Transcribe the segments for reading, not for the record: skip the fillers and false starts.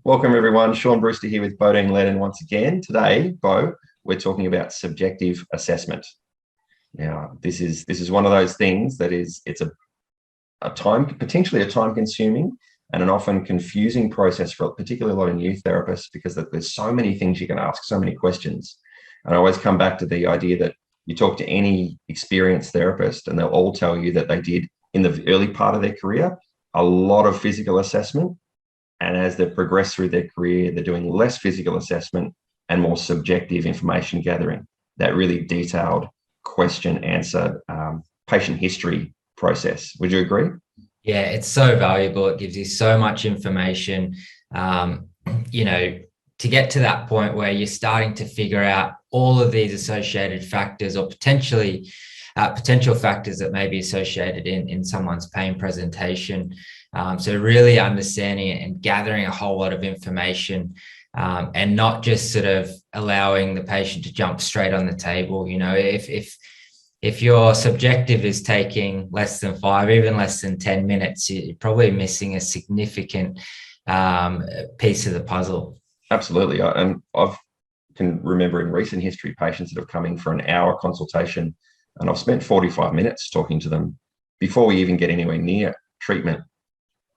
Welcome everyone. Sean Brewster here with Bodine Lennon once again. Today, Bo, we're talking about subjective assessment. Now, this is one of those things that it's a potentially a time consuming and an often confusing process for particularly a lot of new therapists because there's so many things you can ask, so many questions. And I always come back to the idea that you talk to any experienced therapist and they'll all tell you that they did in the early part of their career a lot of physical assessment. And as they progress through their career, they're doing less physical assessment and more subjective information gathering, that really detailed question answer patient history process. Would you agree? Yeah, it's so valuable. It gives you so much information, you know, to get to that point where you're starting to figure out all of these associated factors or potential factors that may be associated in someone's pain presentation. So really understanding it and gathering a whole lot of information, and not just sort of allowing the patient to jump straight on the table. You know, if your subjective is taking less than 5, even less than 10 minutes, you're probably missing a significant piece of the puzzle. Absolutely. And I can remember in recent history patients that have come in for an hour consultation, and I've spent 45 minutes talking to them before we even get anywhere near treatment.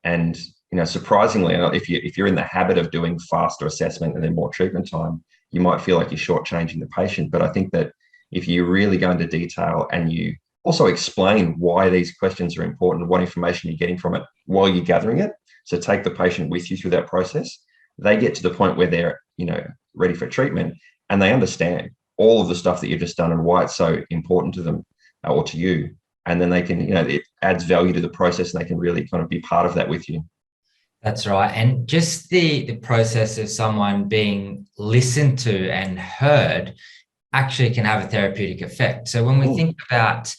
And surprisingly, if you're in the habit of doing faster assessment and then more treatment time, you might feel like you're shortchanging the patient. But I think that if you really go into detail and you also explain why these questions are important, what information you're getting from it while you're gathering it, so take the patient with you through that process, they get to the point where they're ready for treatment and they understand all of the stuff that you've just done and why it's so important to them or to you. And then they can, it adds value to the process and they can really kind of be part of that with you. That's right. And just the process of someone being listened to and heard actually can have a therapeutic effect. So when we think about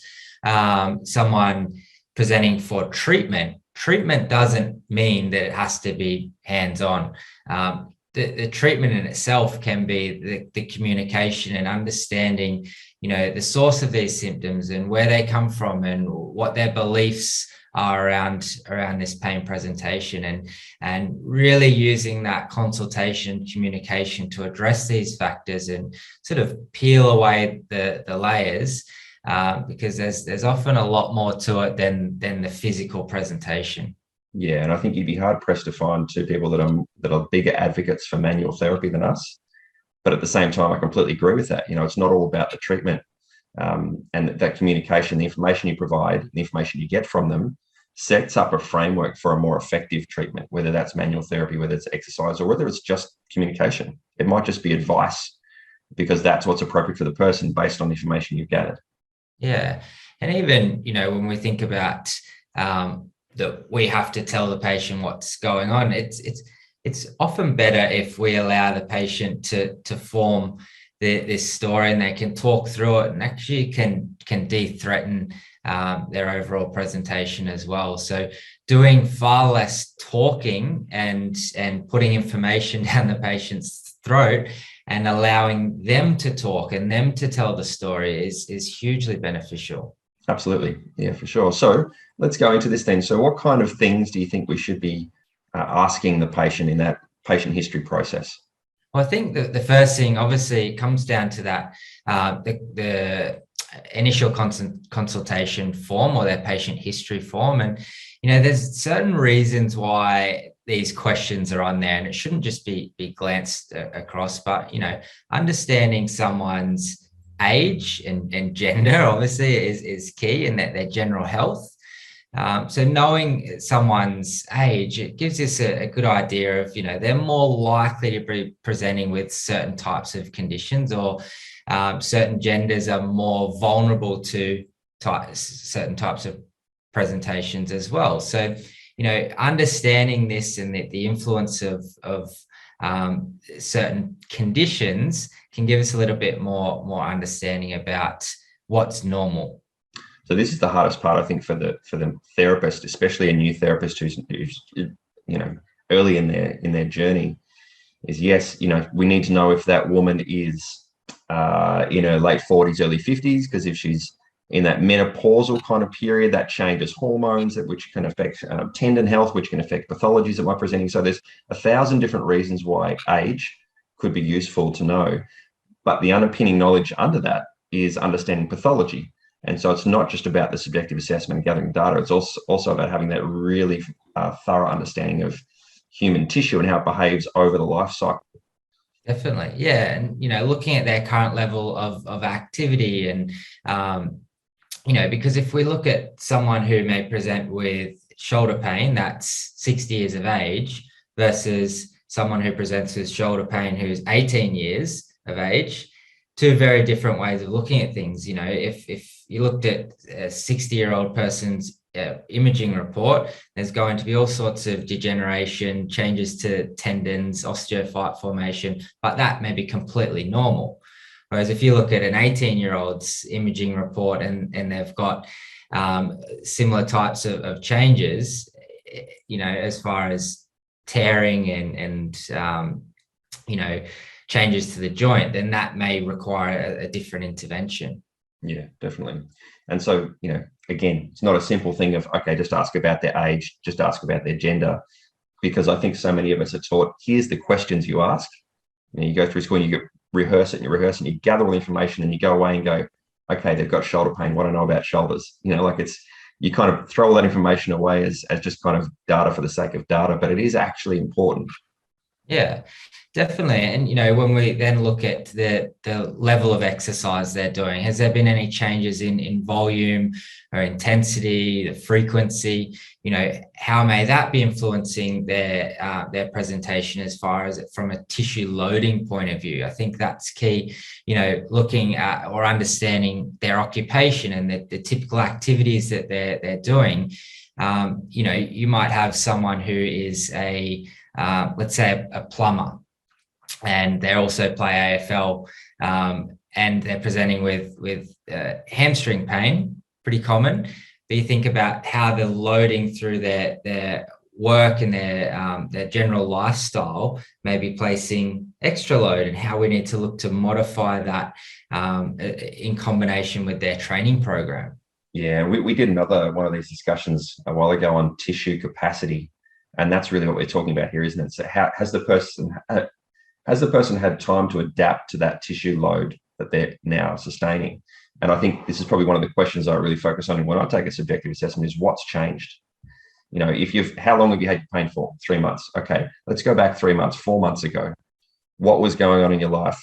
someone presenting for treatment doesn't mean that it has to be hands-on. The treatment in itself can be the communication and understanding, the source of these symptoms and where they come from and what their beliefs are around this pain presentation, and really using that consultation communication to address these factors and sort of peel away the layers, because there's often a lot more to it than the physical presentation. Yeah, and I think you'd be hard pressed to find two people that are bigger advocates for manual therapy than us. But at the same time, I completely agree with that. It's not all about the treatment, and that communication, the information you provide, the information you get from them, sets up a framework for a more effective treatment, whether that's manual therapy, whether it's exercise, or whether it's just communication. It might just be advice because that's what's appropriate for the person based on the information you've gathered. Yeah, and even when we think about that we have to tell the patient what's going on, it's often better if we allow the patient to form this story and they can talk through it and actually can de-threaten their overall presentation as well. So doing far less talking and putting information down the patient's throat and allowing them to talk and them to tell the story is hugely beneficial. Absolutely. Yeah, for sure. So let's go into this then. So what kind of things do you think we should be asking the patient in that patient history process? Well, I think that the first thing, obviously, comes down to that, the initial consultation form or their patient history form. And, there's certain reasons why these questions are on there, and it shouldn't just be glanced across, but, understanding someone's age and gender obviously is key, and that their general health. So knowing someone's age, it gives us a good idea of, they're more likely to be presenting with certain types of conditions, or certain genders are more vulnerable to certain types of presentations as well. So, understanding this and the influence of certain conditions can give us a little bit more understanding about what's normal. So this is the hardest part, I think, for the therapist, especially a new therapist who's early in their journey, is yes, we need to know if that woman is in her late 40s, early 50s, because if she's in that menopausal kind of period, that changes hormones, which can affect tendon health, which can affect pathologies that might be presenting. So there's 1,000 different reasons why age could be useful to know. But the underpinning knowledge under that is understanding pathology. And so it's not just about the subjective assessment and gathering data. It's also about having that really thorough understanding of human tissue and how it behaves over the life cycle. Definitely. Yeah. And, looking at their current level of activity and, because if we look at someone who may present with shoulder pain that's 60 years of age versus someone who presents with shoulder pain who's 18 years of age, two very different ways of looking at things. If you looked at a 60-year-old person's imaging report, there's going to be all sorts of degeneration, changes to tendons, osteophyte formation, but that may be completely normal. Whereas if you look at an 18-year-old's imaging report and they've got similar types of changes, as far as tearing and changes to the joint, then that may require a different intervention. Yeah, definitely. And so, again, it's not a simple thing of, okay, just ask about their age, just ask about their gender, because I think so many of us are taught, here's the questions you ask. You go through school and you rehearse it and you gather all the information and you go away and go, okay, they've got shoulder pain. What do I know about shoulders? You kind of throw all that information away as just kind of data for the sake of data, but it is actually important. Yeah, definitely. And, when we then look at the level of exercise they're doing, has there been any changes in volume or intensity, the frequency? How may that be influencing their presentation as far as from a tissue loading point of view? I think that's key, looking at or understanding their occupation and the typical activities that they're doing. You might have someone who is let's say a plumber, and they also play AFL, and they're presenting with hamstring pain, pretty common. But you think about how they're loading through their work and their general lifestyle, maybe placing extra load, and how we need to look to modify that in combination with their training program. Yeah, we did another one of these discussions a while ago on tissue capacity. And that's really what we're talking about here, isn't it? So has the person had time to adapt to that tissue load that they're now sustaining? And I think this is probably one of the questions I really focus on when I take a subjective assessment is what's changed? How long have you had your pain for? 3 months. Okay, let's go back 3 months, 4 months ago. What was going on in your life?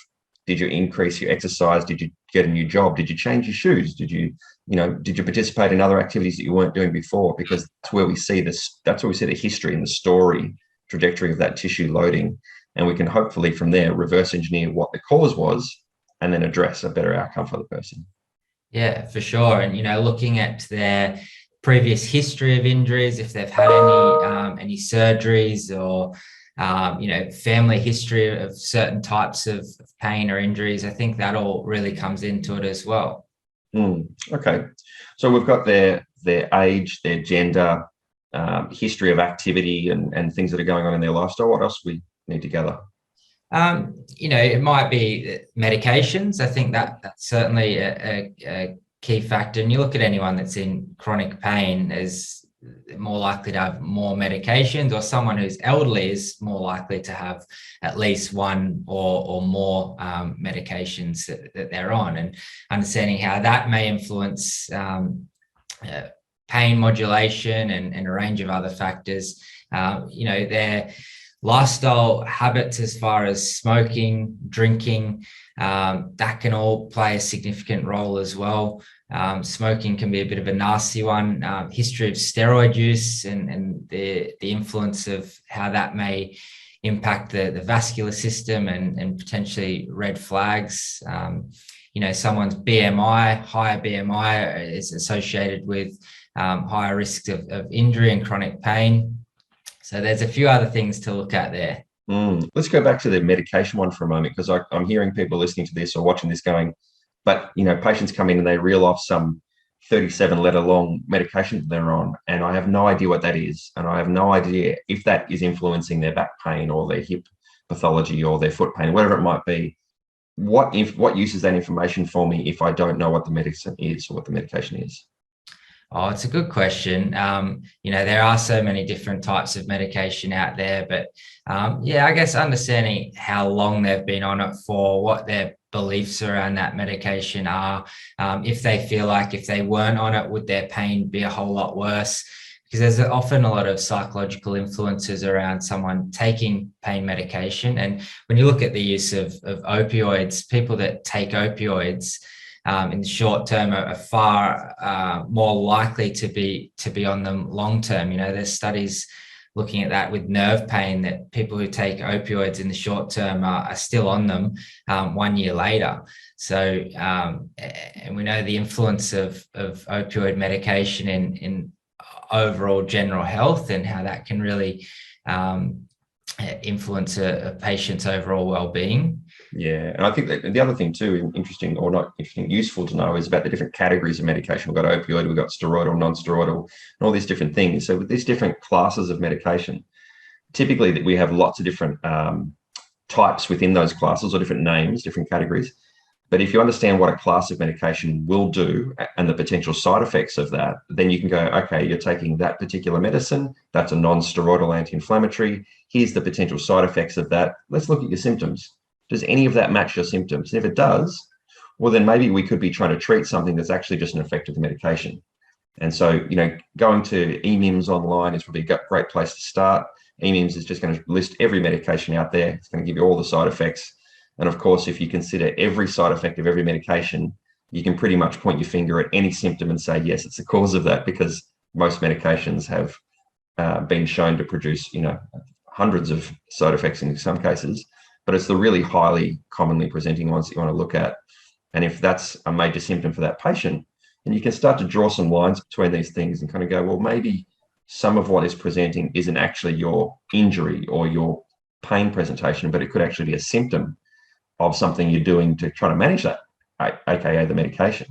Did you increase your exercise? Did you get a new job? Did you change your shoes? Did you participate in other activities that you weren't doing before? Because that's where we see the history and the story trajectory of that tissue loading. And we can hopefully from there reverse engineer what the cause was and then address a better outcome for the person. Yeah, for sure. And, looking at their previous history of injuries, if they've had any surgeries or family history of certain types of pain or injuries, I think that all really comes into it as well. Okay, so we've got their age, their gender, history of activity, and things that are going on in their lifestyle. What else we need to gather? It might be medications. I think that's certainly a key factor. And you look at anyone that's in chronic pain as more likely to have more medications, or someone who's elderly is more likely to have at least one or more medications that they're on, and understanding how that may influence pain modulation and a range of other factors. Their lifestyle habits as far as smoking, drinking, that can all play a significant role as well. Smoking can be a bit of a nasty one. History of steroid use and the influence of how that may impact the vascular system and potentially red flags. Someone's BMI, higher BMI is associated with higher risks of injury and chronic pain. So there's a few other things to look at there. Let's go back to the medication one for a moment, because I'm hearing people listening to this or watching this going, but patients come in and they reel off some 37-letter long medication that they're on, and I have no idea what that is, and I have no idea if that is influencing their back pain or their hip pathology or their foot pain, whatever it might be. what use is that information for me if I don't know what the medicine is or what the medication is? Oh, it's a good question. There are so many different types of medication out there, but I guess understanding how long they've been on it for, what their beliefs around that medication are, if they feel like if they weren't on it, would their pain be a whole lot worse? Because there's often a lot of psychological influences around someone taking pain medication. And when you look at the use of opioids, people that take opioids, in the short term are far more likely to be on them long term. There's studies looking at that with nerve pain, that people who take opioids in the short term are still on them 1 year later. So, and we know the influence of opioid medication in overall general health, and how that can really influence a patient's overall well-being. Yeah, and I think that the other thing too, interesting or not interesting, useful to know, is about the different categories of medication. We've got opioid, we've got steroidal, non-steroidal, and all these different things. So with these different classes of medication, typically that we have lots of different types within those classes, or different names, different categories. But if you understand what a class of medication will do and the potential side effects of that, then you can go, okay, you're taking that particular medicine, that's a non-steroidal anti-inflammatory. Here's the potential side effects of that. Let's look at your symptoms. Does any of that match your symptoms? And if it does, well, then maybe we could be trying to treat something that's actually just an effect of the medication. And so, going to eMIMS online is probably a great place to start. eMIMS is just going to list every medication out there. It's going to give you all the side effects. And of course, if you consider every side effect of every medication, you can pretty much point your finger at any symptom and say, yes, it's the cause of that, because most medications have been shown to produce, hundreds of side effects in some cases. But it's the really highly commonly presenting ones that you want to look at. And if that's a major symptom for that patient, then you can start to draw some lines between these things and kind of go, well, maybe some of what is presenting isn't actually your injury or your pain presentation, but it could actually be a symptom of something you're doing to try to manage that, aka the medication.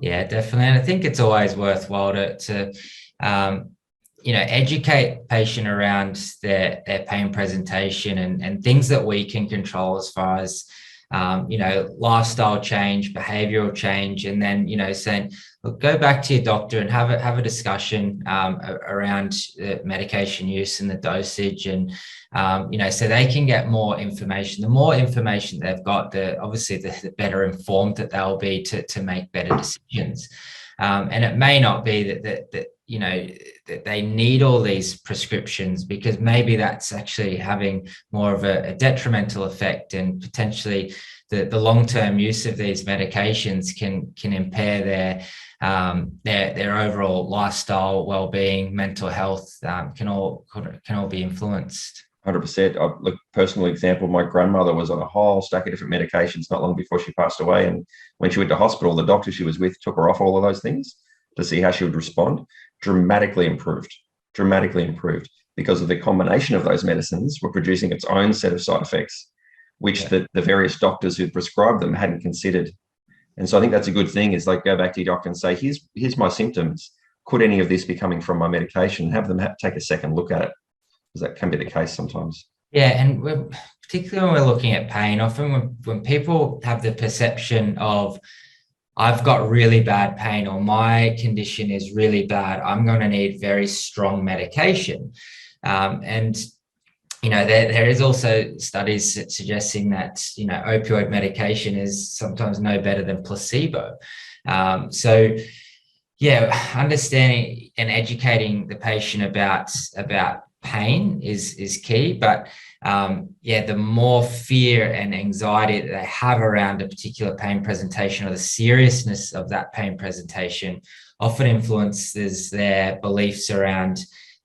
Yeah, definitely. And I think it's always worthwhile to educate patient around their pain presentation and things that we can control, as far as, lifestyle change, behavioral change, and then, saying, look, go back to your doctor and have a discussion around medication use and the dosage, and, so they can get more information. The more information they've got, the better informed that they'll be to make better decisions. And it may not be that they need all these prescriptions, because maybe that's actually having more of a detrimental effect, and potentially the long-term use of these medications can impair their overall lifestyle, well-being, mental health, can all be influenced. 100%. Look, personal example, my grandmother was on a whole stack of different medications not long before she passed away. And when she went to hospital, the doctor she was with took her off all of those things to see how she would respond. Dramatically improved, because of the combination of those medicines were producing its own set of side effects, which the various doctors who prescribed them hadn't considered. And so I think that's a good thing, is like, go back to your doctor and say, here's my symptoms. Could any of this be coming from my medication? Have them take a second look at it, because that can be the case sometimes. Yeah, and particularly when we're looking at pain, often when people have the perception of, I've got really bad pain, or my condition is really bad, I'm going to need very strong medication. And there is also studies suggesting that, opioid medication is sometimes no better than placebo. So yeah, understanding and educating the patient about pain is key, but the more fear and anxiety that they have around a particular pain presentation, or the seriousness of that pain presentation, often influences their beliefs around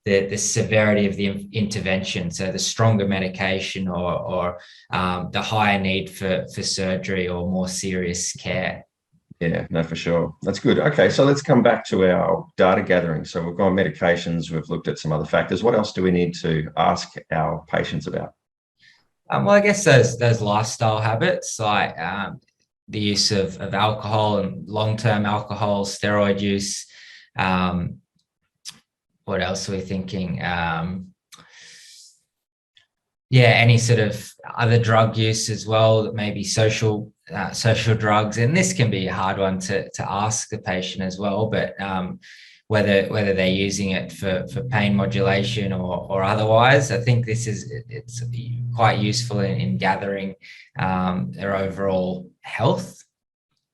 the severity of the intervention. So the stronger medication, or the higher need for surgery or more serious care. Yeah, no, for sure. That's good. Okay, so let's come back to our data gathering. So we've gone medications, we've looked at some other factors. What else do we need to ask our patients about? Well, I guess those lifestyle habits, like the use of alcohol and long-term alcohol, steroid use. What else are we thinking? Yeah, any sort of other drug use as well, maybe social drugs, and this can be a hard one to ask the patient as well. But whether they're using it for pain modulation or otherwise, I think it's quite useful in gathering their overall health.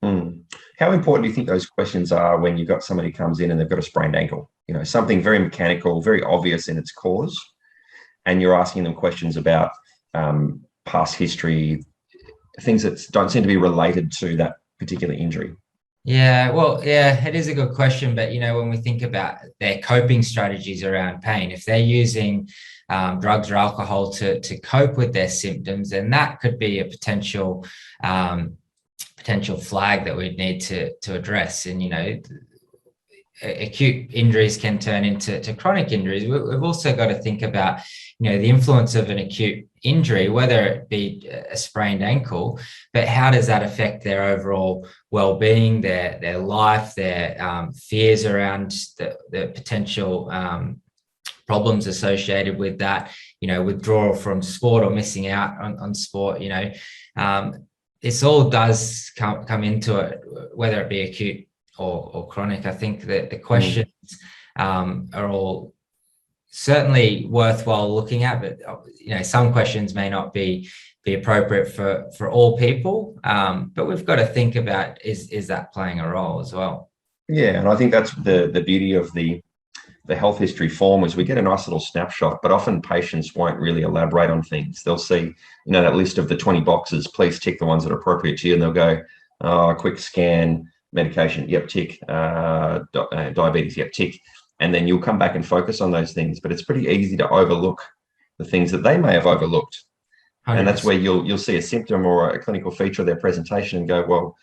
Mm. How important do you think those questions are when you've got somebody who comes in and they've got a sprained ankle? You know, something very mechanical, very obvious in its cause, and you're asking them questions about past history, things that don't seem to be related to that particular injury. Yeah, well, yeah, it is a good question. But, when we think about their coping strategies around pain, if they're using drugs or alcohol to cope with their symptoms, then that could be a potential flag that we'd need to address. And, acute injuries can turn into chronic injuries. We've also got to think about, the influence of an acute injury, whether it be a sprained ankle, but how does that affect their overall well-being, their life, their fears around the potential problems associated with that, withdrawal from sport or missing out on sport. This all does come into it, whether it be acute or chronic. I think that the questions are all certainly worthwhile looking at, but some questions may not be appropriate for all people. But we've got to think about is that playing a role as well? Yeah, and I think that's the beauty of the health history form is we get a nice little snapshot, but often patients won't really elaborate on things. They'll see, that list of the 20 boxes, please tick the ones that are appropriate to you, and they'll go, oh, quick scan, medication, yep, tick, diabetes, yep, tick. And then you'll come back and focus on those things, but it's pretty easy to overlook the things that they may have overlooked. 100%. And that's where you'll see a symptom or a clinical feature of their presentation and go, well,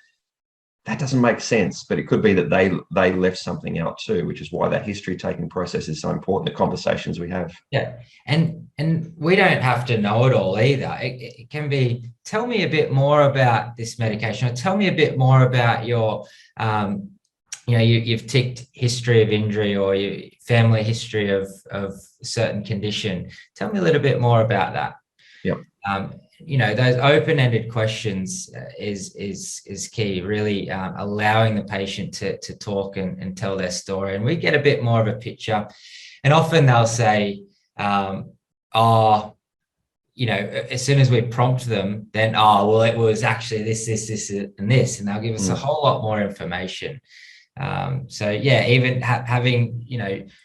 that doesn't make sense, but it could be that they left something out too, which is why that history taking process is so important, the conversations we have. Yeah, and we don't have to know it all either. It can be, tell me a bit more about this medication, or tell me a bit more about your, you've ticked history of injury or your family history of a certain condition. Tell me a little bit more about that. Yep. Those open-ended questions is key, really allowing the patient to talk and tell their story. And we get a bit more of a picture. And often they'll say, as soon as we prompt them, then, well, it was actually this, and this. And they'll give us a whole lot more information. So yeah, even having,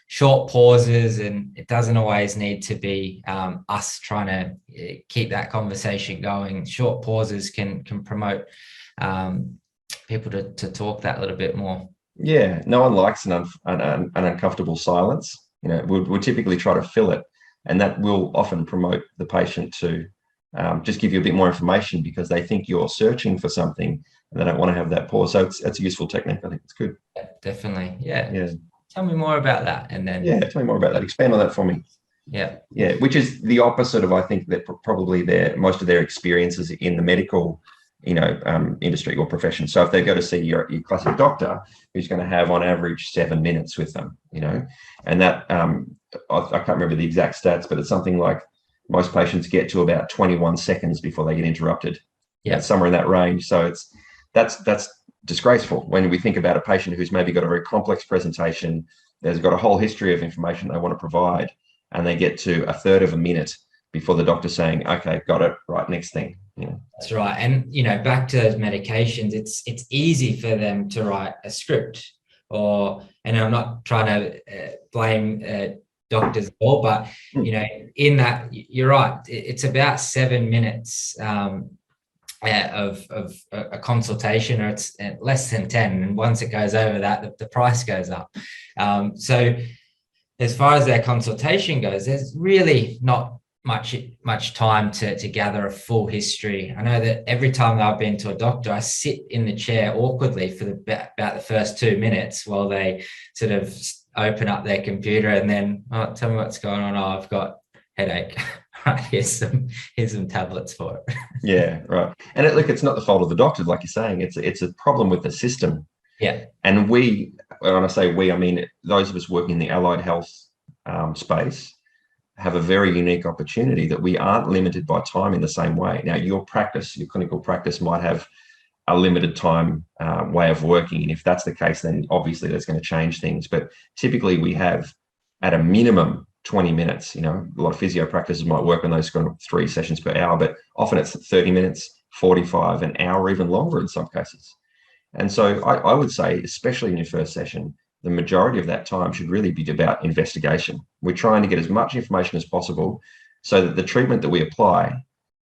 short pauses, and it doesn't always need to be us trying to keep that conversation going. Short pauses can promote people to talk that little bit more. Yeah, no one likes an uncomfortable silence. We'll typically try to fill it, and that will often promote the patient to just give you a bit more information because they think you're searching for something and they don't want to have that pause. So it's a useful technique. I think it's good. Yeah, definitely. Yeah. Yeah. Tell me more about that. And then. Yeah, tell me more about that. Expand on that for me. Yeah. Yeah, which is the opposite of, I think, that probably most of their experiences in the medical, industry or profession. So if they go to see your classic doctor, who's going to have on average 7 minutes with them, and that, I can't remember the exact stats, but it's something like most patients get to about 21 seconds before they get interrupted. Yeah. Somewhere in that range. So that's disgraceful when we think about a patient who's maybe got a very complex presentation, there's got a whole history of information they want to provide, and they get to a third of a minute before the doctor's saying, okay, got it, right, next thing. That's right. And, back to those medications, it's easy for them to write a script and I'm not trying to blame doctors at all, but, in that, you're right, it's about 7 minutes of a consultation, or it's less than 10. And once it goes over that, the price goes up. So as far as their consultation goes, there's really not much time to gather a full history. I know that every time I've been to a doctor, I sit in the chair awkwardly for about the first 2 minutes while they sort of open up their computer and then, tell me what's going on. I've got headache. Here's some tablets for it. Yeah, right. And it's not the fault of the doctor, like you're saying. It's a problem with the system. Yeah. And when I say we, I mean those of us working in the allied health space, have a very unique opportunity that we aren't limited by time in the same way. Now, your clinical practice might have a limited time way of working. And if that's the case, then obviously that's going to change things. But typically we have at a minimum 20 minutes. You know, a lot of physio practices might work on those kind of 3 sessions per hour, but often it's 30 minutes, 45, an hour, even longer in some cases. And so I would say, especially in your first session, the majority of that time should really be about investigation. We're trying to get as much information as possible so that the treatment that we apply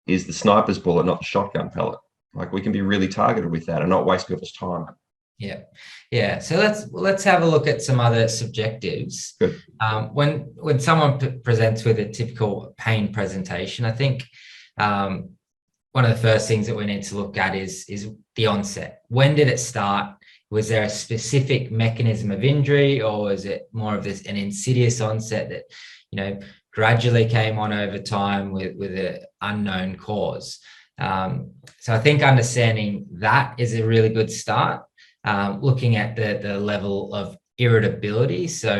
is the sniper's bullet, not the shotgun pellet. Like, we can be really targeted with that and not waste people's time. Yeah. So let's have a look at some other subjectives. Good. When someone presents with a typical pain presentation, I think one of the first things that we need to look at is the onset. When did it start? Was there a specific mechanism of injury, or was it more of an insidious onset that, you know, gradually came on over time with an unknown cause? So I think understanding that is a really good start. Looking at the level of irritability. So,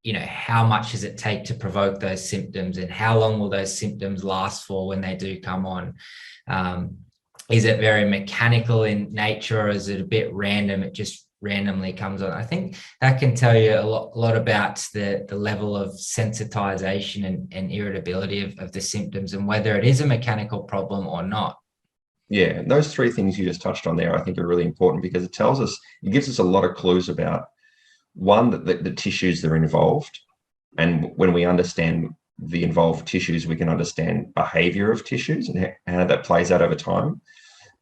you know, how much does it take to provoke those symptoms, and how long will those symptoms last for when they do come on? Is it very mechanical in nature, or is it a bit random? It just randomly comes on. I think that can tell you a lot about the level of sensitization and irritability of the symptoms, and whether it is a mechanical problem or not. Yeah, and those 3 things you just touched on there, I think, are really important, because it gives us a lot of clues about, one, that the tissues that are involved. And when we understand the involved tissues, we can understand behavior of tissues and how that plays out over time.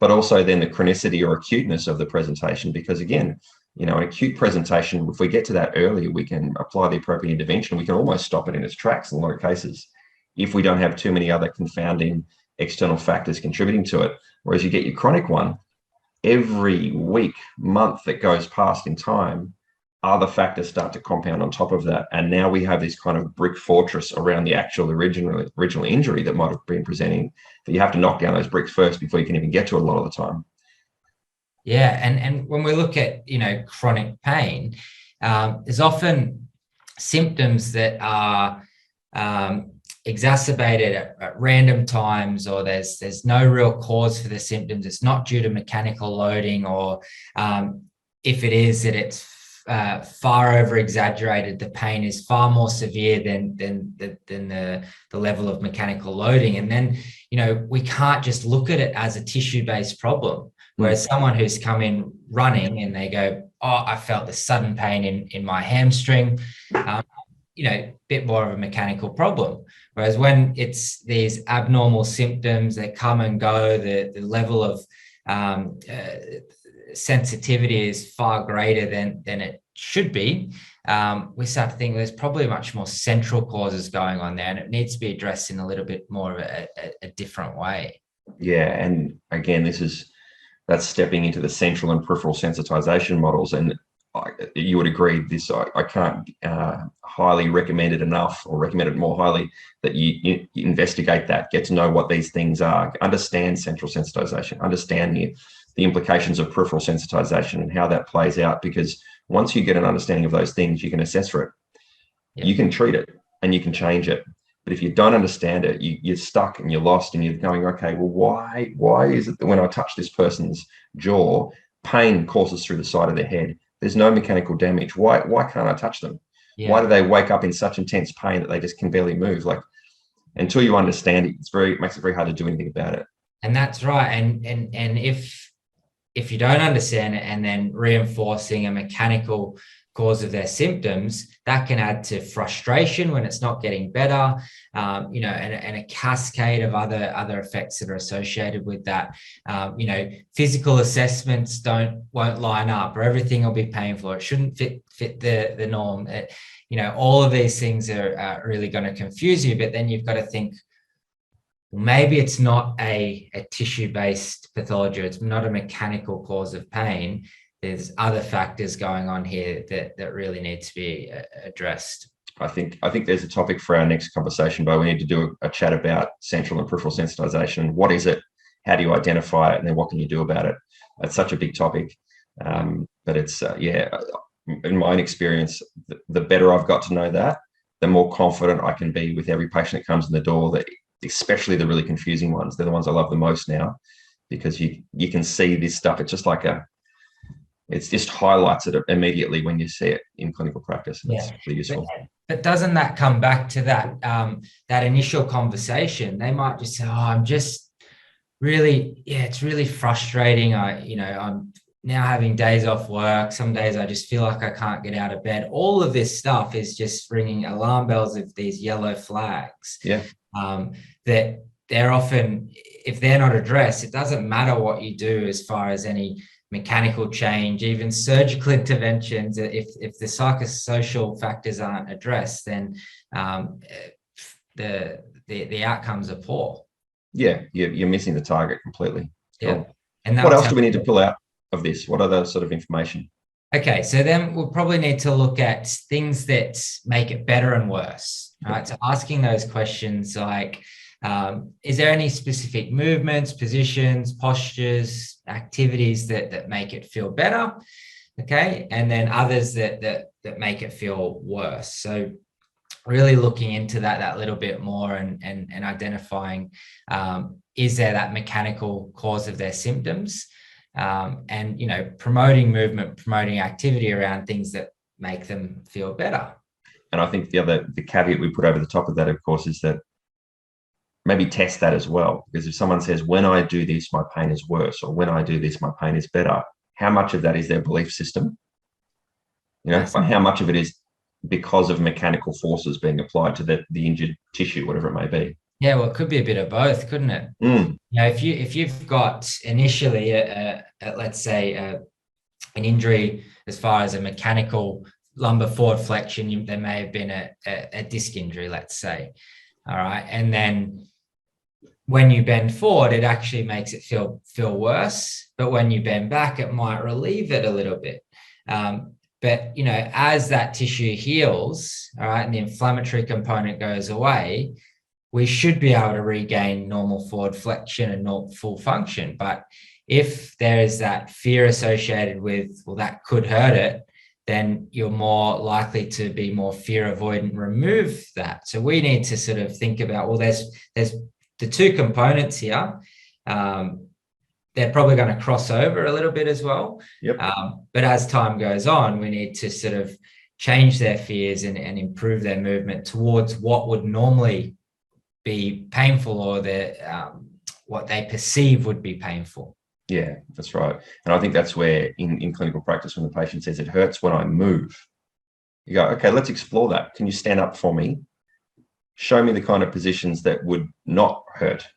But also then the chronicity or acuteness of the presentation, because again, you know, an acute presentation, if we get to that earlier, we can apply the appropriate intervention. We can almost stop it in its tracks in a lot of cases, if we don't have too many other confounding external factors contributing to it. Whereas you get your chronic one, every week, month that goes past in time, other factors start to compound on top of that. And now we have this kind of brick fortress around the actual original injury that might have been presenting, that you have to knock down those bricks first before you can even get to it a lot of the time. Yeah. And when we look at, you know, chronic pain, there's often symptoms that are exacerbated at random times, or there's no real cause for the symptoms. It's not due to mechanical loading, or if it is, that it's far over exaggerated. The pain is far more severe than the level of mechanical loading. And then, you know, we can't just look at it as a tissue-based problem. Whereas someone who's come in running and they go, oh, I felt this sudden pain in my hamstring, you know, a bit more of a mechanical problem. Whereas when it's these abnormal symptoms that come and go, the level of sensitivity is far greater than it should be, we start to think there's probably much more central causes going on there, and it needs to be addressed in a little bit more of a different way. Yeah, and again, that's stepping into the central and peripheral sensitization models. And you would agree, this I can't highly recommend it enough, or recommend it more highly, that you investigate that, get to know what these things are, understand central sensitization, understand the implications of peripheral sensitization and how that plays out. Because once you get an understanding of those things, you can assess for it. Yep. You can treat it and you can change it. But if you don't understand it, you're stuck and you're lost, and you're going, okay, well, why is it that when I touch this person's jaw, pain courses through the side of their head? There's no mechanical damage. Why can't I touch them? Yeah. Why do they wake up in such intense pain that they just can barely move? Like, until you understand it, it makes it very hard to do anything about it. And that's right. And if you don't understand it, and then reinforcing a mechanical cause of their symptoms, that can add to frustration when it's not getting better, you know, and a cascade of other effects that are associated with that. You know, physical assessments won't line up, or everything will be painful, or it shouldn't fit the norm. You know, all of these things are really going to confuse you. But then you've got to think, maybe it's not a tissue-based pathology, it's not a mechanical cause of pain. There's other factors going on here that really need to be addressed. I think there's a topic for our next conversation, but we need to do a chat about central and peripheral sensitization. What is it? How do you identify it? And then what can you do about it? It's such a big topic. But it's, in my own experience, the better I've got to know that, the more confident I can be with every patient that comes in the door, that especially the really confusing ones. They're the ones I love the most now, because you can see this stuff. It's just like it just highlights it immediately when you see it in clinical practice. And it's really useful. But doesn't that come back to that initial conversation? They might just say, "Oh, I'm just really, it's really frustrating. I'm now having days off work. Some days I just feel like I can't get out of bed." All of this stuff is just ringing alarm bells of these yellow flags. Yeah. That they're often, if they're not addressed, it doesn't matter what you do as far as any mechanical change, even surgical interventions. If the psychosocial factors aren't addressed, then the outcomes are poor. Yeah, you're missing the target completely. Yeah. Cool. And what else do we need to pull out of this? What other sort of information? Okay, so then we'll probably need to look at things that make it better and worse, right? So asking those questions like, is there any specific movements, positions, postures, activities that make it feel better? Okay, and then others that make it feel worse. So really looking into that little bit more and identifying, is there that mechanical cause of their symptoms? And promoting movement, promoting activity around things that make them feel better. And I think the caveat we put over the top of that, of course, is that maybe test that as well. Because if someone says, when I do this, my pain is worse, or when I do this, my pain is better, how much of that is their belief system? How much of it is because of mechanical forces being applied to the injured tissue, whatever it may be? Yeah, well, it could be a bit of both, couldn't it? If you've got initially let's say an injury as far as a mechanical lumbar forward flexion, there may have been a disc injury, let's say. All right, and then when you bend forward, it actually makes it feel worse. But when you bend back, it might relieve it a little bit. But as that tissue heals, all right, and the inflammatory component goes away, we should be able to regain normal forward flexion and normal full function. But if there is that fear associated with, well, that could hurt it, then you're more likely to be more fear avoidant, remove that. So we need to sort of think about, well, there's the two components here. They're probably going to cross over a little bit as well. Yep. But as time goes on, we need to sort of change their fears and improve their movement towards what would normally be painful, or what they perceive would be painful. Yeah, that's right. And I think that's where in clinical practice, when the patient says it hurts when I move, you go, okay, let's explore that. Can you stand up for me? Show me the kind of positions that would not hurt.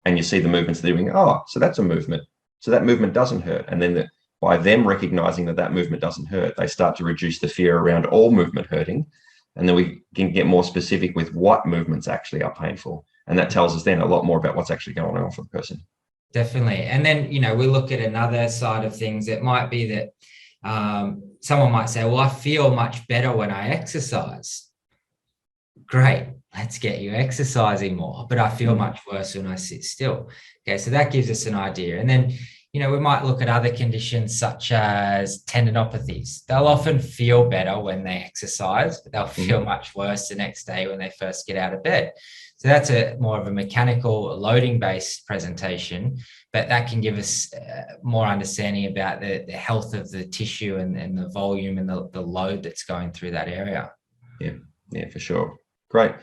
And you see the movements they're doing. Oh, so that's a movement. So that movement doesn't hurt. And then by them recognizing that movement doesn't hurt, they start to reduce the fear around all movement hurting. And then we can get more specific with what movements actually are painful. And that tells us then a lot more about what's actually going on for the person. Definitely. And then, we look at another side of things. It might be that someone might say, well, I feel much better when I exercise. Great. Let's get you exercising more. But I feel much worse when I sit still. Okay. So that gives us an idea. And then, we might look at other conditions such as tendinopathies. They'll often feel better when they exercise, but they'll feel much worse the next day when they first get out of bed. So that's more of a mechanical loading-based presentation, but that can give us more understanding about the health of the tissue and the volume and the load that's going through that area. Yeah, for sure. Great.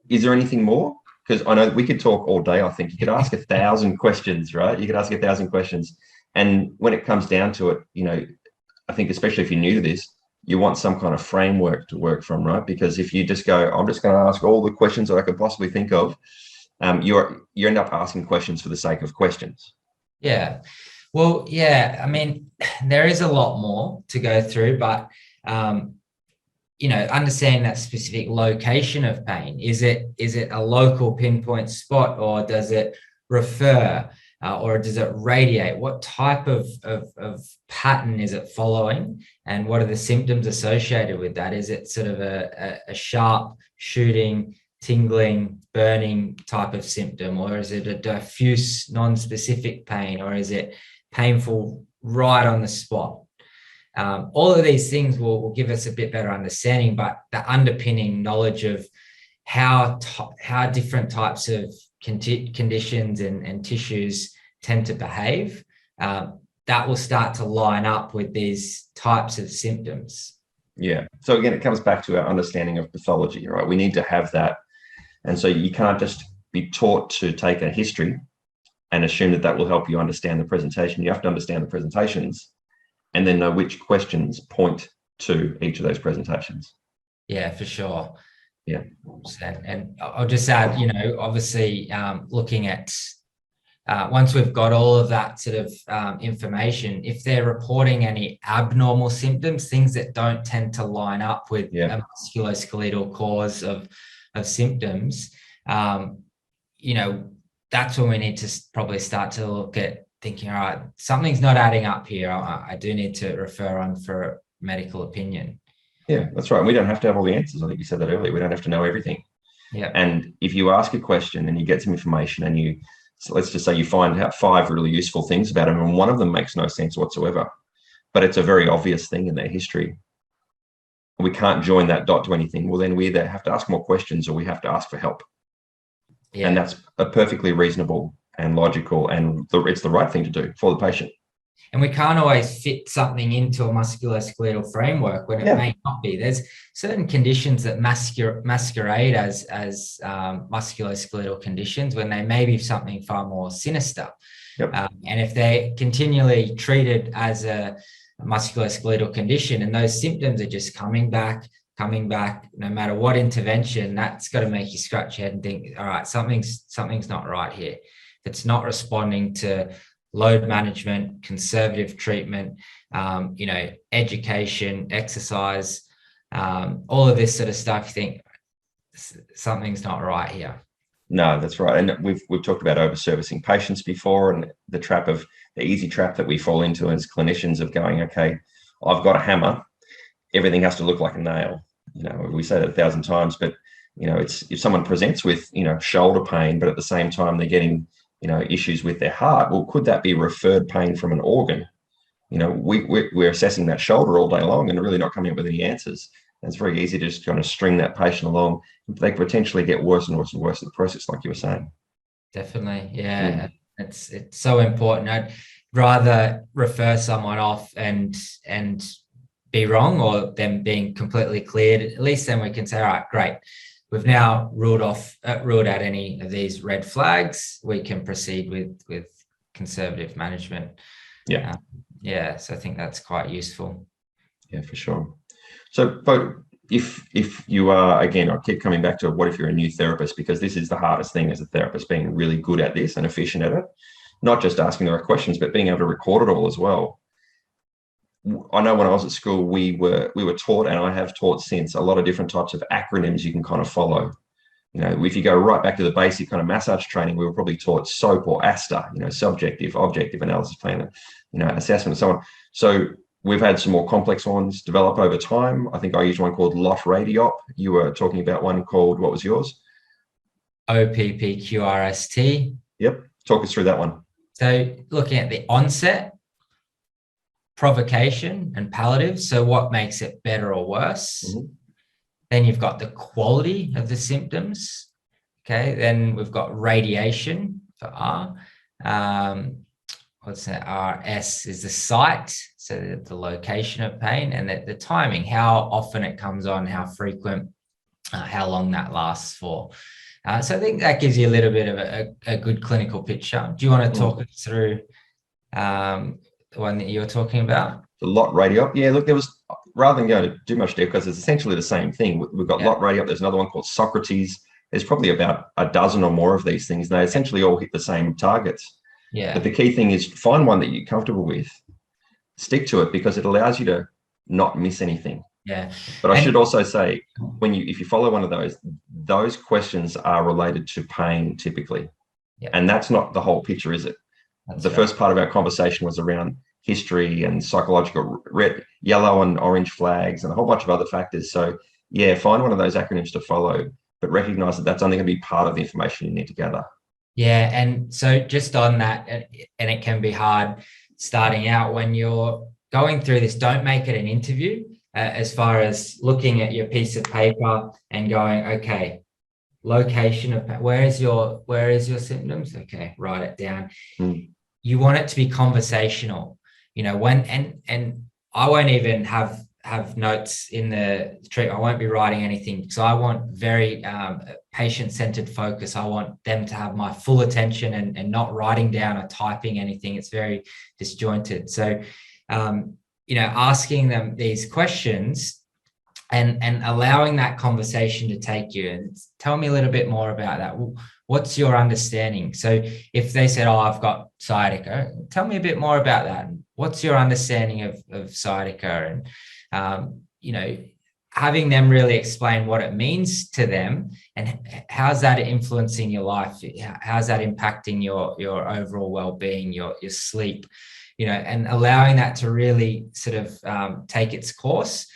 Is there anything more? Because I know we could talk all day. I think you could ask 1,000 questions, right? You could ask 1,000 questions. And when it comes down to it, I think especially if you're new to this, you want some kind of framework to work from, right? Because if you just go, I'm just going to ask all the questions that I could possibly think of, you end up asking questions for the sake of questions. Yeah. Well, yeah, I mean, there is a lot more to go through, but understanding that specific location of pain. Is it a local pinpoint spot, or does it refer, or does it radiate? What type of pattern is it following, and what are the symptoms associated with that? Is it sort of a sharp shooting, tingling, burning type of symptom, or is it a diffuse non-specific pain, or is it painful right on the spot? All of these things will give us a bit better understanding, but the underpinning knowledge of how different types of conditions and tissues tend to behave, that will start to line up with these types of symptoms. Yeah. So again, it comes back to our understanding of pathology, right? We need to have that. And so you can't just be taught to take a history and assume that that will help you understand the presentation. You have to understand the presentations and then know which questions point to each of those presentations. Yeah, for sure. Yeah. And I'll just add, obviously looking at once we've got all of that sort of information, if they're reporting any abnormal symptoms, things that don't tend to line up with a musculoskeletal cause of symptoms, that's when we need to probably start to look at thinking, all right, something's not adding up here. I do need to refer on for medical opinion. Yeah, that's right. And we don't have to have all the answers. I think you said that earlier. We don't have to know everything. Yeah. And if you ask a question and you get some information and so let's just say you find out 5 really useful things about them and one of them makes no sense whatsoever, but it's a very obvious thing in their history, we can't join that dot to anything. Well, then we either have to ask more questions or we have to ask for help. Yeah. And that's a perfectly reasonable and logical, and it's the right thing to do for the patient. And we can't always fit something into a musculoskeletal framework when it may not be. There's certain conditions that masquerade as musculoskeletal conditions when they may be something far more sinister. Yep. And if they're continually treated as a musculoskeletal condition and those symptoms are just coming back, no matter what intervention, that's got to make you scratch your head and think, all right, something's not right here. If it's not responding to load management, conservative treatment, education, exercise, all of this sort of stuff, you think something's not right here. No, that's right. And we've talked about over-servicing patients before, and the easy trap that we fall into as clinicians of going, okay, I've got a hammer, everything has to look like a nail. We say that 1,000 times, but it's if someone presents with shoulder pain, but at the same time they're getting issues with their heart, well, could that be referred pain from an organ? We're assessing that shoulder all day long and really not coming up with any answers. And it's very easy to just kind of string that patient along. They potentially get worse and worse and worse in the process, like you were saying. Definitely, yeah. It's so important. I'd rather refer someone off and be wrong, or them being completely cleared. At least then we can say, all right, great. We've now ruled out any of these red flags. We can proceed with conservative management. Yeah. So I think that's quite useful. Yeah, for sure. So, but if you are, again, I'll keep coming back to what if you're a new therapist, because this is the hardest thing as a therapist, being really good at this and efficient at it, not just asking the right questions, but being able to record it all as well. I know when I was at school, we were taught, and I have taught since, a lot of different types of acronyms you can kind of follow. If you go right back to the basic kind of massage training, we were probably taught SOAP or ASTA, subjective, objective analysis plan, assessment and so on. So we've had some more complex ones develop over time. I think I used one called LOT Radiop. You were talking about one called, what was yours? OPPQRST. Yep. Talk us through that one. So looking at the onset, provocation, and palliative. So what makes it better or worse? Mm-hmm. Then you've got the quality of the symptoms. Okay. Then we've got radiation for R. What's that? RS is the site. So the location of pain, and the timing, how often it comes on, how frequent, how long that lasts for. So I think that gives you a little bit of a good clinical picture. Do you want to talk us through the one that you're talking about? The LOT Radiop. Yeah, look, there was, rather than going to too much detail, because it's essentially the same thing. We've got LOT Radiop. There's another one called Socrates. There's probably about a dozen or more of these things. They essentially all hit the same targets. Yeah. But the key thing is find one that you're comfortable with. Stick to it, because it allows you to not miss anything. Yeah. But I should also say, if you follow one of those questions are related to pain typically. Yeah. And that's not the whole picture, is it? That's the first part of our conversation was around history and psychological red, yellow and orange flags and a whole bunch of other factors. So yeah, find one of those acronyms to follow, but recognize that that's only going to be part of the information you need to gather. Yeah. And so just on that, and it can be hard starting out when you're going through this, don't make it an interview, as far as looking at your piece of paper and going, okay, location of where is your symptoms? Okay, write it down. You want it to be conversational, when and I won't even have notes in the treatment. I won't be writing anything because I want very patient-centered focus. I want them to have my full attention and not writing down or typing anything. It's very disjointed. So, asking them these questions and allowing that conversation to take you. And tell me a little bit more about that. What's your understanding? So if they said, oh, I've got sciatica, tell me a bit more about that. What's your understanding of sciatica? And, having them really explain what it means to them and how's that influencing your life? How's that impacting your overall well-being, your sleep, and allowing that to really sort of take its course.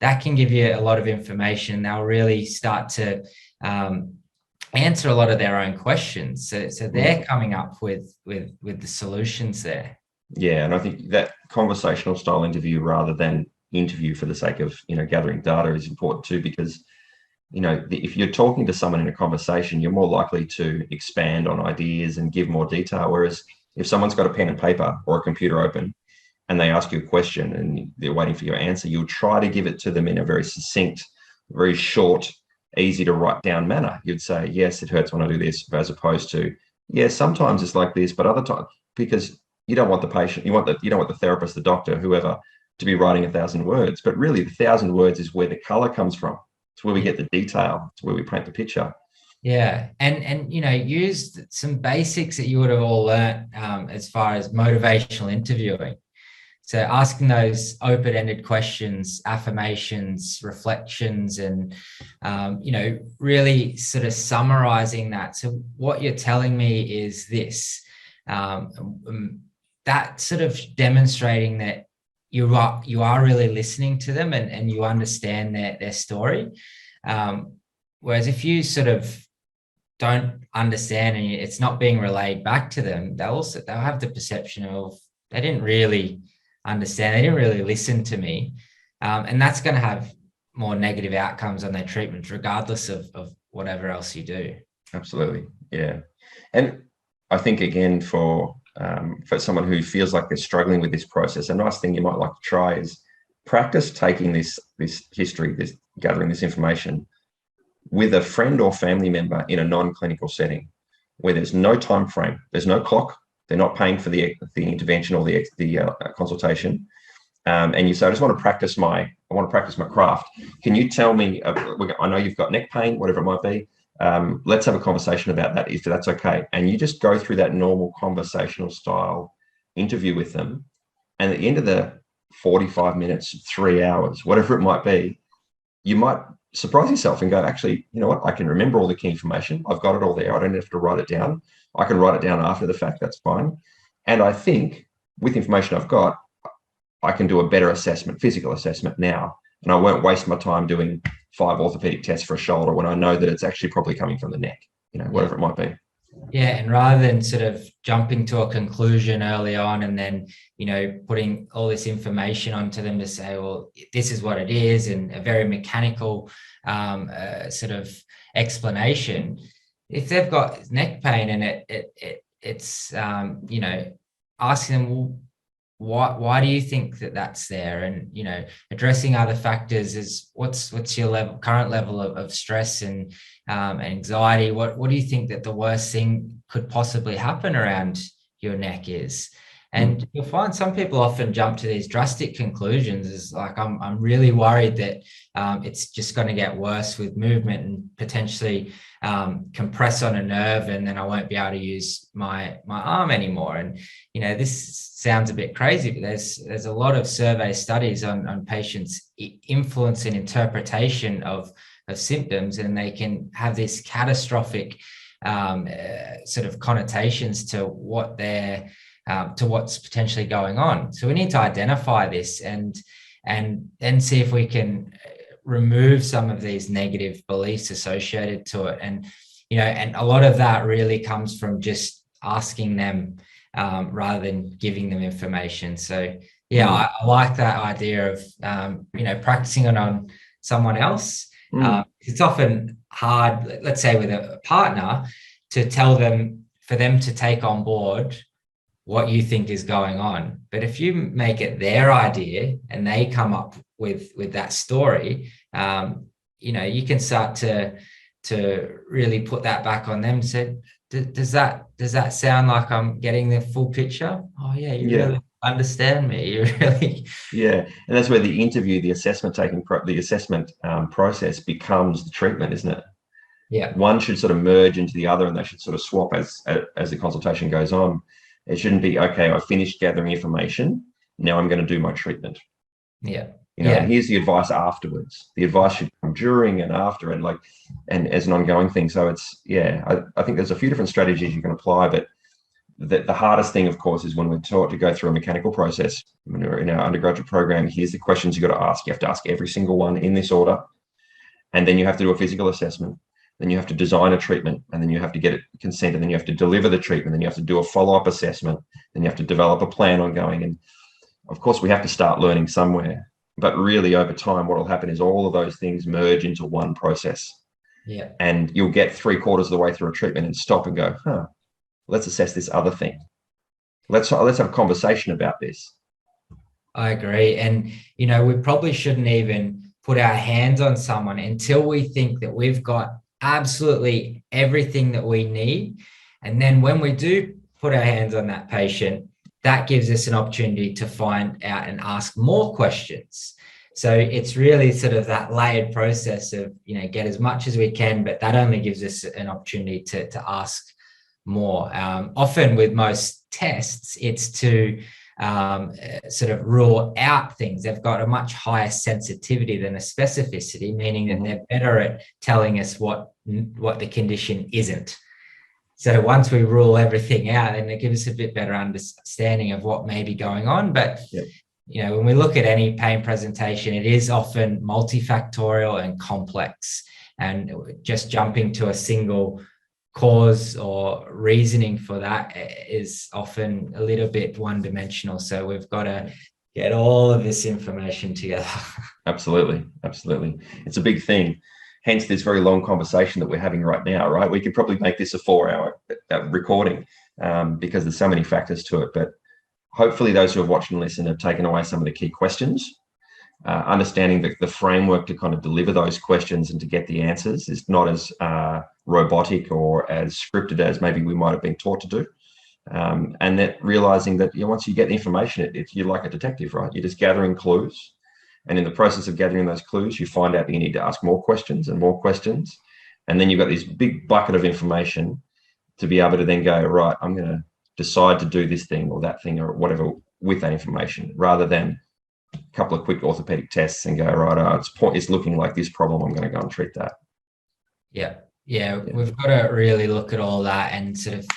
That can give you a lot of information. They'll really start to answer a lot of their own questions. So they're coming up with the solutions there. Yeah, and I think that conversational style interview rather than interview for the sake of gathering data is important too, because if you're talking to someone in a conversation, you're more likely to expand on ideas and give more detail. Whereas if someone's got a pen and paper or a computer open and they ask you a question and they're waiting for your answer, you'll try to give it to them in a very succinct, very short, easy to write down manner. You'd say, yes, it hurts when I do this, as opposed to, yeah, sometimes it's like this, but other times, because you don't want the patient, you don't want the therapist, the doctor, whoever, to be writing 1,000 words. But really, the 1,000 words is where the color comes from. It's where we get the detail. It's where we paint the picture. Yeah, and use some basics that you would have all learned as far as motivational interviewing. So asking those open-ended questions, affirmations, reflections, and really sort of summarizing that. So what you're telling me is this. That sort of demonstrating that you are really listening to them and you understand their story. Whereas if you sort of don't understand and it's not being relayed back to them, they'll have the perception of they didn't really understand, they didn't really listen to me, and that's going to have more negative outcomes on their treatment, regardless of whatever else you do. Absolutely, yeah. And I think again for someone who feels like they're struggling with this process, a nice thing you might like to try is practice taking this history, gathering this information with a friend or family member in a non-clinical setting where there's no time frame, there's no clock, they're not paying for the intervention or the consultation, and you say, I want to practice my craft. Can you tell me? I know you've got neck pain, whatever it might be. Let's have a conversation about that, if that's okay. And you just go through that normal conversational style interview with them, and at the end of the 45 minutes, 3 hours, whatever it might be, you might surprise yourself and go, actually, you know what? I can remember all the key information. I've got it all there. I don't have to write it down. I can write it down after the fact. That's fine. And I think with information I've got, I can do a better physical assessment now. And I won't waste my time doing 5 orthopedic tests for a shoulder when I know that it's actually probably coming from the neck, whatever it might be. Yeah, and rather than sort of jumping to a conclusion early on and then, putting all this information onto them to say, well, this is what it is, and a very mechanical sort of explanation. If they've got neck pain and it's asking them, well, why do you think that's there? And, addressing other factors is what's your current level of stress and anxiety? What do you think that the worst thing could possibly happen around your neck is? And you'll find some people often jump to these drastic conclusions. Is like, I'm really worried that it's just going to get worse with movement and potentially compress on a nerve, and then I won't be able to use my arm anymore. And this sounds a bit crazy, but there's a lot of survey studies on patients' influence and interpretation of symptoms, and they can have this catastrophic sort of connotations to what's potentially going on. So we need to identify this and then see if we can remove some of these negative beliefs associated to it. And a lot of that really comes from just asking them rather than giving them information. So Yeah, I like that idea of, practicing it on someone else. It's often hard, let's say with a partner, to tell them, for them to take on board what you think is going on. But if you make it their idea and they come up with that story, you can start to really put that back on them and say, does that sound like I'm getting the full picture? Oh yeah, you really understand me. You really. Yeah, and that's where the interview, the assessment process becomes the treatment, isn't it? Yeah. One should sort of merge into the other, and they should sort of swap as the consultation goes on. It shouldn't be, okay, I finished gathering information, now I'm going to do my treatment. Yeah. And here's the advice afterwards. The advice should come during and after, and as an ongoing thing. So it's, I think there's a few different strategies you can apply, but the hardest thing, of course, is when we're taught to go through a mechanical process. When we're in our undergraduate program, here's the questions you've got to ask. You have to ask every single one in this order. And then you have to do a physical assessment. Then you have to design a treatment, and then you have to get it consent, and then you have to deliver the treatment. Then you have to do a follow-up assessment. Then you have to develop a plan ongoing. And of course, we have to start learning somewhere. But really, over time, what will happen is all of those things merge into one process. Yeah. And you'll get 3/4 of the way through a treatment and stop and go, let's assess this other thing. Let's have a conversation about this. I agree. And, we probably shouldn't even put our hands on someone until we think that we've got absolutely everything that we need. And then when we do put our hands on that patient, that gives us an opportunity to find out and ask more questions. So it's really sort of that layered process of, get as much as we can, but that only gives us an opportunity to ask more. Often with most tests, it's to sort of rule out things. They've got a much higher sensitivity than a specificity, meaning that they're better at telling us what the condition isn't. So once we rule everything out, then it gives us a bit better understanding of what may be going on. But when we look at any pain presentation, it is often multifactorial and complex, and just jumping to a single cause or reasoning for that is often a little bit one-dimensional. So we've got to get all of this information together. Absolutely. It's a big thing. Hence this very long conversation that we're having right now, right? We could probably make this a 4-hour recording because there's so many factors to it. But hopefully those who have watched and listened have taken away some of the key questions. Understanding the framework to kind of deliver those questions and to get the answers is not as robotic or as scripted as maybe we might have been taught to do. And that realizing that once you get the information, you're like a detective, right? You're just gathering clues. And in the process of gathering those clues, you find out that you need to ask more questions and more questions. And then you've got this big bucket of information to be able to then go, right, I'm going to decide to do this thing or that thing or whatever with that information, rather than a couple of quick orthopedic tests and go, right, it's looking like this problem, I'm going to go and treat that. Yeah, we've got to really look at all that and sort of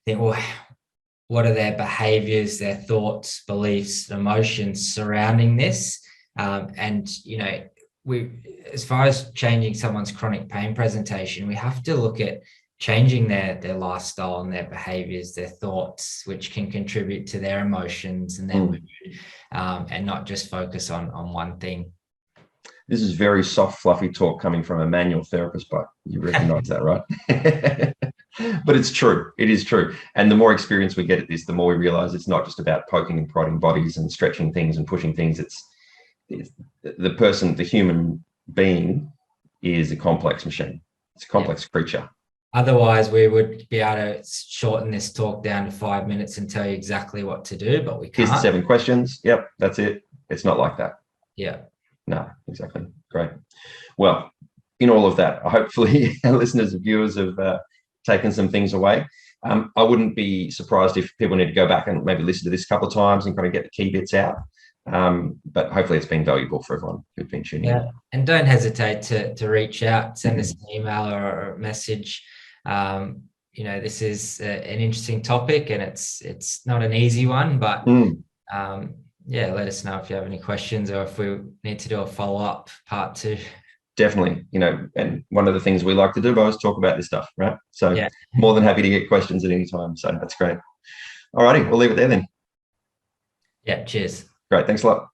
think, well, what are their behaviors, their thoughts, beliefs, emotions surrounding this? And, as far as changing someone's chronic pain presentation, we have to look at changing their lifestyle and their behaviors, their thoughts, which can contribute to their emotions and their mood, and not just focus on one thing. This is very soft, fluffy talk coming from a manual therapist, but you recognize that, right? But it's true. It is true. And the more experience we get at this, the more we realize it's not just about poking and prodding bodies and stretching things and pushing things. It's the person, the human being is a complex machine. It's a complex creature. Otherwise, we would be able to shorten this talk down to 5 minutes and tell you exactly what to do, but we can't. Here's the 7 questions. Yep, that's it. It's not like that. Yeah. No, exactly. Great. Well, in all of that, hopefully our listeners and viewers have taken some things away. I wouldn't be surprised if people need to go back and maybe listen to this a couple of times and kind of get the key bits out. But hopefully it's been valuable for everyone who's been tuning in. And don't hesitate to reach out, send us an email or a message. This is an interesting topic, and it's not an easy one, but let us know if you have any questions or if we need to do a follow-up part 2. Definitely, and one of the things we like to do is talk about this stuff, right? So more than happy to get questions at any time. So that's great. All righty, we'll leave it there then. Yeah, cheers. Great. Thanks a lot.